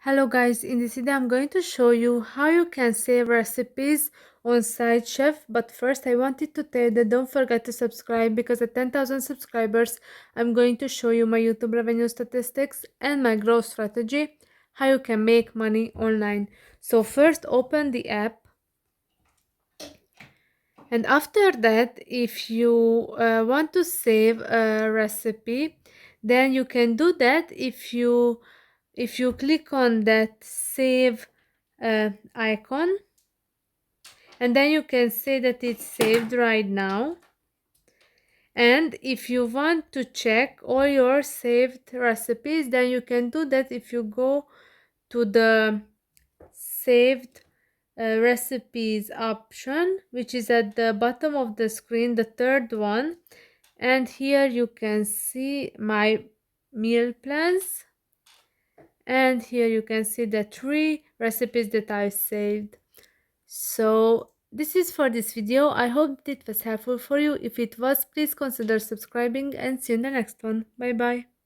Hello guys, in this video I'm going to show you how you can save recipes on SideChef, but first I wanted to tell you that don't forget to subscribe because at 10,000 subscribers I'm going to show you my YouTube revenue statistics and my growth strategy, how you can make money online. So first open the app, and after that if you want to save a recipe, then you can do that if you click on that save icon, and then you can say that it's saved right now. And if you want to check all your saved recipes, then you can do that if you go to the saved recipes option, which is at the bottom of the screen, the third one. And here you can see my meal plans, and here you can see the 3 recipes that I saved. So this is for this video. I hope it was helpful for you. If it was, please consider subscribing, and see you in the next one. Bye bye.